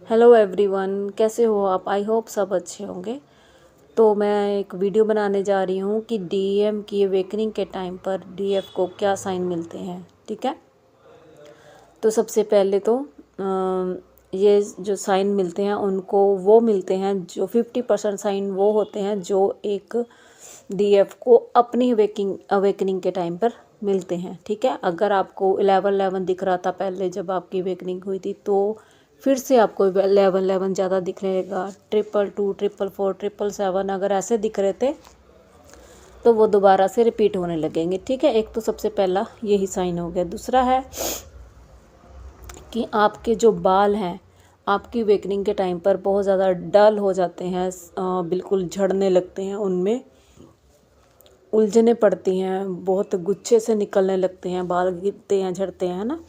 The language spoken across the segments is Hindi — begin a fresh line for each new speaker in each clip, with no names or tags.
हेलो एवरीवन, कैसे हो आप? आई होप सब अच्छे होंगे। तो मैं एक वीडियो बनाने जा रही हूँ कि डीएम की अवेकनिंग के टाइम पर डीएफ को क्या साइन मिलते हैं। ठीक है, तो सबसे पहले तो ये जो साइन मिलते हैं उनको वो मिलते हैं जो 50% साइन वो होते हैं जो एक डीएफ को अपनी अवेकनिंग के टाइम पर मिलते हैं। ठीक है, अगर आपको 11 दिख रहा था पहले जब आपकी अवेकनिंग हुई थी, तो फिर से आपको 11 ज़्यादा दिख रहेगा। 222, 444, 777 अगर ऐसे दिख रहे थे तो वो दोबारा से रिपीट होने लगेंगे। ठीक है, एक तो सबसे पहला यही साइन हो गया। दूसरा है कि आपके जो बाल हैं आपकी अवेकनिंग के टाइम पर बहुत ज़्यादा डल हो जाते हैं, बिल्कुल झड़ने लगते हैं, उनमें उलझने पड़ती हैं, बहुत गुच्छे से निकलने लगते हैं, बाल गिरते हैं, झड़ते हैं, है ना।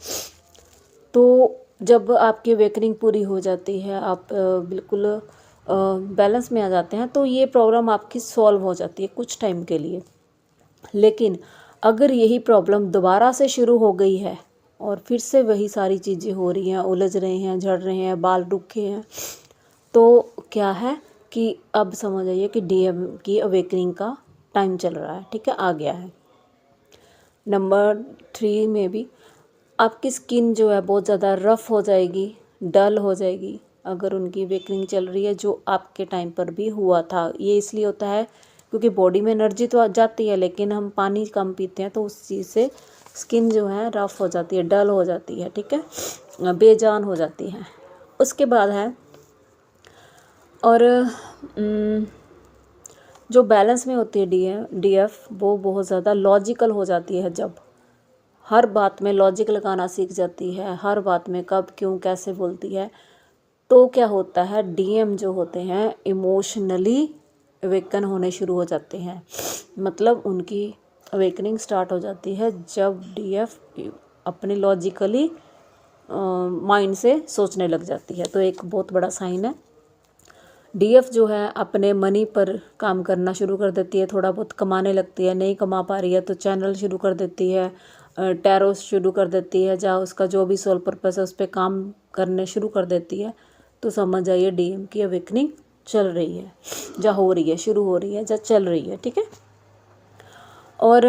तो जब आपकी अवेकनिंग पूरी हो जाती है, आप बिल्कुल बैलेंस में आ जाते हैं, तो ये प्रॉब्लम आपकी सॉल्व हो जाती है कुछ टाइम के लिए। लेकिन अगर यही प्रॉब्लम दोबारा से शुरू हो गई है और फिर से वही सारी चीज़ें हो रही हैं, उलझ रहे हैं, झड़ रहे हैं, बाल रुखे हैं, तो क्या है कि अब समझ आइए कि डीएम की अवेकनिंग का टाइम चल रहा है। ठीक है, आ गया है। नंबर 3 में भी आपकी स्किन जो है बहुत ज़्यादा रफ़ हो जाएगी, डल हो जाएगी अगर उनकी अवेकनिंग चल रही है, जो आपके टाइम पर भी हुआ था। ये इसलिए होता है क्योंकि बॉडी में एनर्जी तो आ जाती है, लेकिन हम पानी कम पीते हैं, तो उस चीज़ से स्किन जो है रफ़ हो जाती है, डल हो जाती है। ठीक है, बेजान हो जाती है। उसके बाद है और जो बैलेंस में होती है डीएफ वो बहुत ज़्यादा लॉजिकल हो जाती है। जब हर बात में लॉजिक लगाना सीख जाती है, हर बात में कब क्यों कैसे बोलती है, तो क्या होता है, डीएम जो होते हैं इमोशनली अवेकन होने शुरू हो जाते हैं। मतलब उनकी अवेकनिंग स्टार्ट हो जाती है जब डीएफ अपने लॉजिकली माइंड से सोचने लग जाती है। तो एक बहुत बड़ा साइन है। डीएफ जो है अपने मनी पर काम करना शुरू कर देती है, थोड़ा बहुत कमाने लगती है, नहीं कमा पा रही है तो चैनल शुरू कर देती है, टैरो शुरू कर देती है, जहाँ उसका जो भी सोल पर्पस है उस पर काम करने शुरू कर देती है। तो समझ जाइए डीएम की अवेकनिंग चल रही है, जहाँ हो रही है, शुरू हो रही है, जहाँ चल रही है। ठीक है, और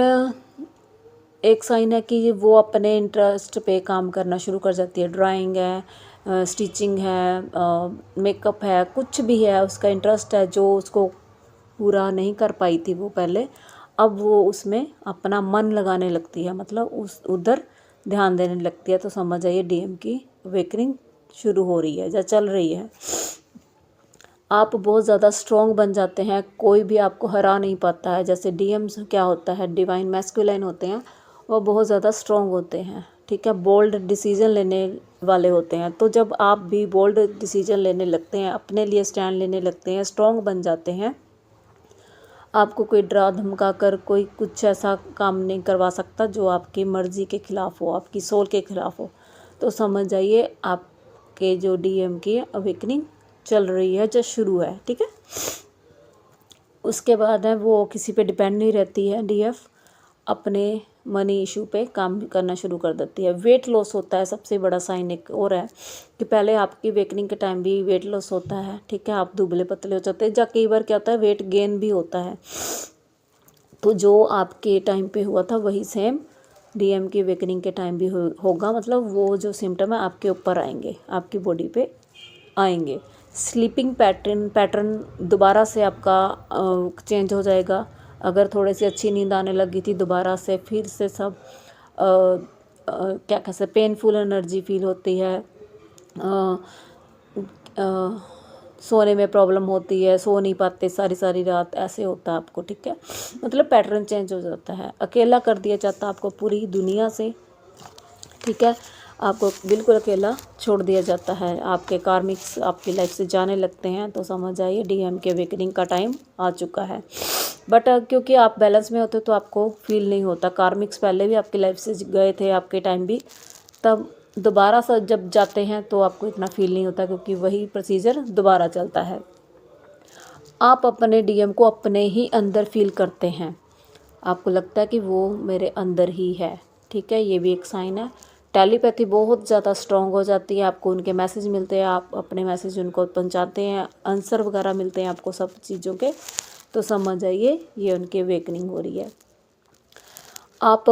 एक साइन है कि वो अपने इंटरेस्ट पे काम करना शुरू कर जाती है। ड्राइंग है, स्टिचिंग है, मेकअप है, कुछ भी है, उसका इंटरेस्ट है जो उसको पूरा नहीं कर पाई थी वो पहले, अब वो उसमें अपना मन लगाने लगती है, मतलब उस उधर ध्यान देने लगती है। तो समझ आइए डीएम की अवेकनिंग शुरू हो रही है या चल रही है। आप बहुत ज़्यादा स्ट्रॉन्ग बन जाते हैं, कोई भी आपको हरा नहीं पाता है। जैसे डीएम्स क्या होता है, डिवाइन मैस्कुलाइन होते हैं, वो बहुत ज़्यादा स्ट्रॉन्ग होते हैं। ठीक है, बोल्ड डिसीजन लेने वाले होते हैं। तो जब आप भी बोल्ड डिसीजन लेने लगते हैं, अपने लिए स्टैंड लेने लगते हैं, स्ट्रॉन्ग बन जाते हैं, आपको कोई डरा धमका कर कोई कुछ ऐसा काम नहीं करवा सकता जो आपकी मर्ज़ी के ख़िलाफ़ हो, आपकी सोल के ख़िलाफ़ हो। तो समझ जाइए आपके जो डीएम की अवेकनिंग चल रही है, जो शुरू है। ठीक है, उसके बाद है वो किसी पे डिपेंड नहीं रहती है। डीएफ अपने मनी इशू पे काम करना शुरू कर देती है। वेट लॉस होता है, सबसे बड़ा साइन एक और है कि पहले आपकी अवेकनिंग के टाइम भी वेट लॉस होता है। ठीक है, आप दुबले पतले हो जाते हैं, या कई बार क्या होता है वेट गेन भी होता है। तो जो आपके टाइम पे हुआ था वही सेम डीएम की अवेकनिंग के टाइम भी होगा। मतलब वो जो सिम्टम है आपके ऊपर आएंगे, आपकी बॉडी पे आएंगे। स्लीपिंग पैटर्न दोबारा से आपका चेंज हो जाएगा। अगर थोड़ी सी अच्छी नींद आने लगी थी, दोबारा से फिर से सब क्या कहते हैं, पेनफुल एनर्जी फील होती है, सोने में प्रॉब्लम होती है, सो नहीं पाते सारी सारी रात, ऐसे होता है आपको। ठीक है, मतलब पैटर्न चेंज हो जाता है, अकेला कर दिया जाता है आपको पूरी दुनिया से। ठीक है, आपको बिल्कुल अकेला छोड़ दिया जाता है, आपके कार्मिक्स आपकी लाइफ से जाने लगते हैं। तो समझ आइए डीएम के अवेकनिंग का टाइम आ चुका है। बट क्योंकि आप बैलेंस में होते हो तो आपको फील नहीं होता। कार्मिक्स पहले भी आपकी लाइफ से गए थे, आपके टाइम भी, तब दोबारा से जब जाते हैं तो आपको इतना फील नहीं होता, क्योंकि वही प्रोसीजर दोबारा चलता है। आप अपने डीएम को अपने ही अंदर फील करते हैं, आपको लगता है कि वो मेरे अंदर ही है। ठीक है, ये भी एक साइन है। टेलीपैथी बहुत ज़्यादा स्ट्रॉन्ग हो जाती है, आपको उनके मैसेज मिलते हैं, आप अपने मैसेज उनको पहुंचाते हैं, आंसर वगैरह मिलते हैं आपको सब चीज़ों के, तो समझ जाइए ये उनकी अवेकनिंग हो रही है। आप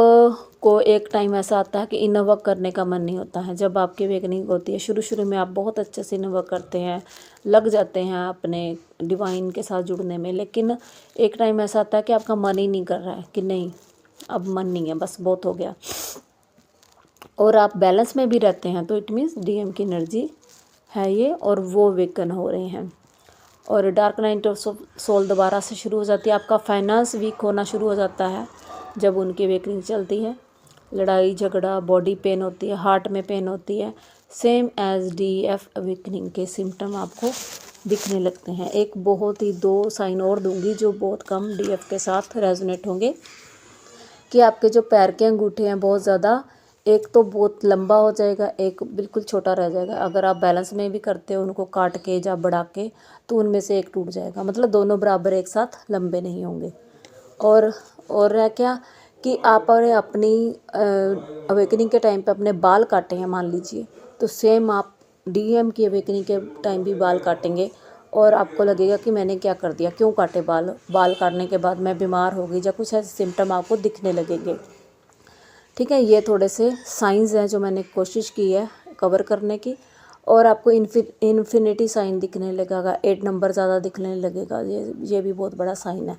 को एक टाइम ऐसा आता है कि इनर वर्क करने का मन नहीं होता है। जब आपकी अवेकनिंग होती है, शुरू शुरू में आप बहुत अच्छे से इनर वर्क करते हैं, लग जाते हैं अपने डिवाइन के साथ जुड़ने में, लेकिन एक टाइम ऐसा आता है कि आपका मन ही नहीं कर रहा है कि नहीं अब मन नहीं है, बस बहुत हो गया, और आप बैलेंस में भी रहते हैं, तो इट मीन्स डीएम की एनर्जी है ये, और वो अवेकन हो रहे हैं। और डार्क नाइट ऑफ सोल दोबारा से शुरू हो जाती है, आपका फाइनेंस वीक होना शुरू हो जाता है जब उनकी अवेकनिंग चलती है। लड़ाई झगड़ा, बॉडी पेन होती है, हार्ट में पेन होती है, सेम एज डीएफ अवेकनिंग के सिम्टम आपको दिखने लगते हैं। एक बहुत ही 2 साइन और दूंगी जो बहुत कम डीएफ के साथ रेजोनेट होंगे, कि आपके जो पैर के अंगूठे हैं बहुत ज़्यादा, एक तो बहुत लंबा हो जाएगा, एक बिल्कुल छोटा रह जाएगा। अगर आप बैलेंस में भी करते हो उनको काट के या बढ़ा के, तो उनमें से एक टूट जाएगा, मतलब दोनों बराबर एक साथ लंबे नहीं होंगे। और है क्या कि आप अपनी अवेकनिंग के टाइम पे अपने बाल काटे हैं मान लीजिए, तो सेम आप डीएम की अवेकनिंग के टाइम भी बाल काटेंगे, और आपको लगेगा कि मैंने क्या कर दिया, क्यों काटे बाल काटने के बाद मैं बीमार हो गई, या कुछ ऐसे सिम्टम आपको दिखने लगेंगे। ठीक है, ये थोड़े से साइंस हैं जो मैंने कोशिश की है कवर करने की। और आपको इन्फिनिटी साइन दिखने लगेगा, 8 नंबर ज़्यादा दिखने लगेगा, ये भी बहुत बड़ा साइन है।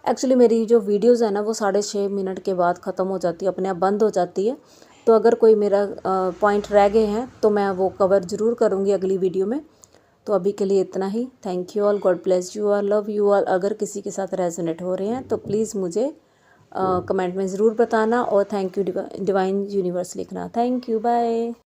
एक्चुअली मेरी जो वीडियोस है ना वो 6.5 मिनट के बाद ख़त्म हो जाती है, अपने आप बंद हो जाती है। तो अगर कोई मेरा पॉइंट रह गए हैं तो मैं वो कवर ज़रूर करूँगी अगली वीडियो में। तो अभी के लिए इतना ही। Thank you all, God bless you all, love you all. अगर किसी के साथ रेजोनेट हो रहे हैं तो प्लीज़ मुझे कमेंट में ज़रूर बताना, और थैंक यू डिवाइन यूनिवर्स लिखना। Thank you, bye.